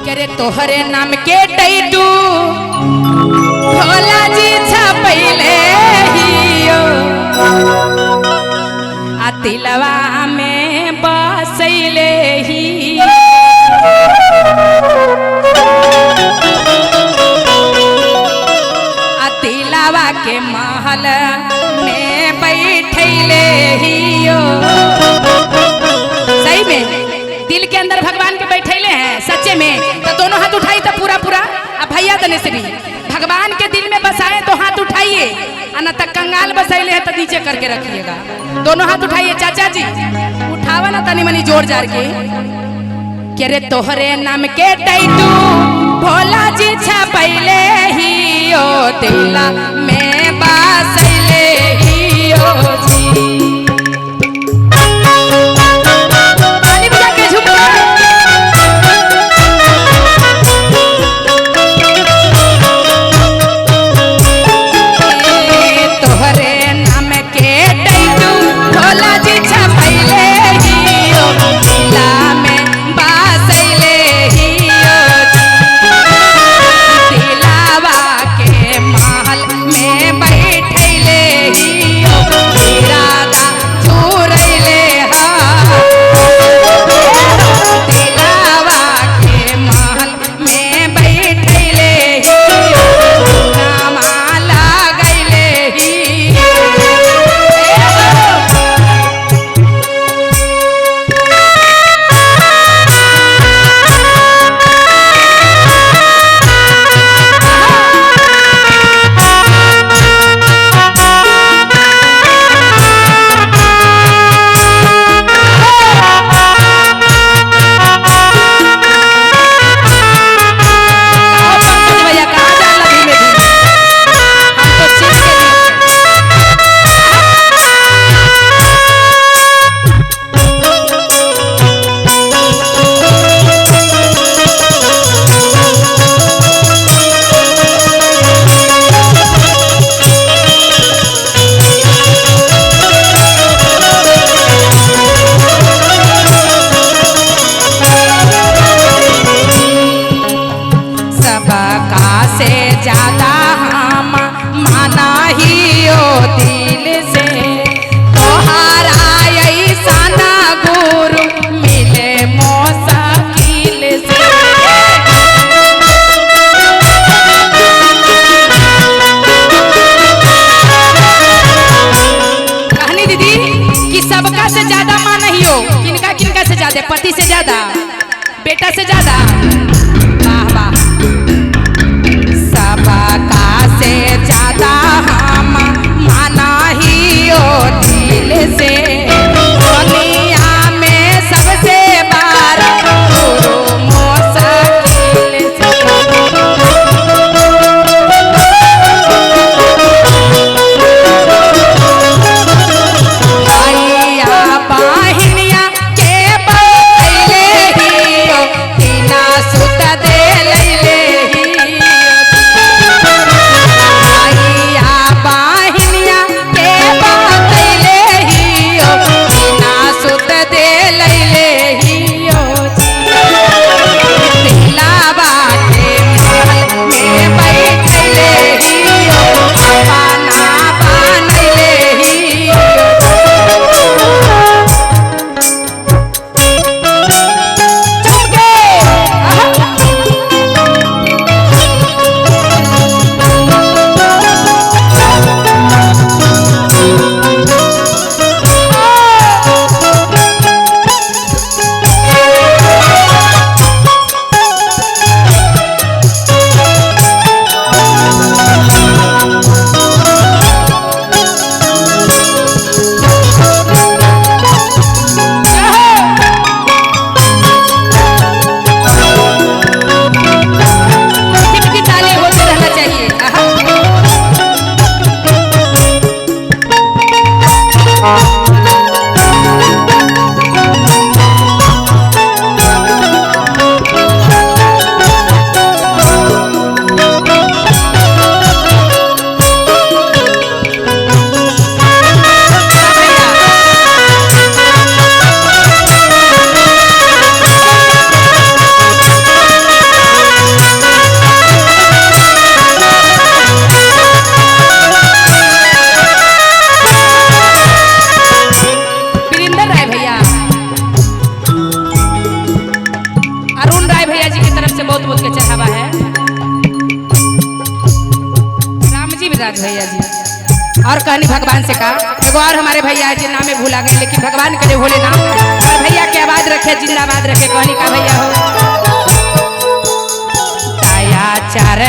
करे तोहरे नाम के टैटू भोला जी छपैले हियो आ तिलवा में बसैले ही आ तिलवा के महल में बैठैले हियो। सही में दिल के अंदर भगवान के बैठैले हैं सच्चे में तो दोनों हाथ उठाई तो पूरा पूरा। अब भैया तने से भी भगवान के दिल में बसाए तो हाथ उठाइए, न तक कंगाल बसैले है तो नीचे करके रखिएगा। दोनों हाथ उठाइए चाचा जी, उठावा ना तनी मनी जोर जार के। करे तोहरे नाम के टैटू भोला जी छपैले हियो दिला में बसैले हियो जी। पति से ज्यादा, बेटा से ज्यादा, वाह वाह। सबका से ज्यादा हम माना ही ओ दिल से, दुनिया में सबसे बार गुरु मुश्किल से। भैया बहनिया सुत दे लैले भैया बहनिया के बतैले हियो बहुत बहुत के चढ़ावा है। राम जी विराज भैया जी और कहनी भगवान से कहा, एगो और हमारे भैया है जिन नामे भूला गए, लेकिन भगवान करे भोले नाम और भैया के आबाद रखे, जिंदाबाद रखे। कहनी का भैया हो, चार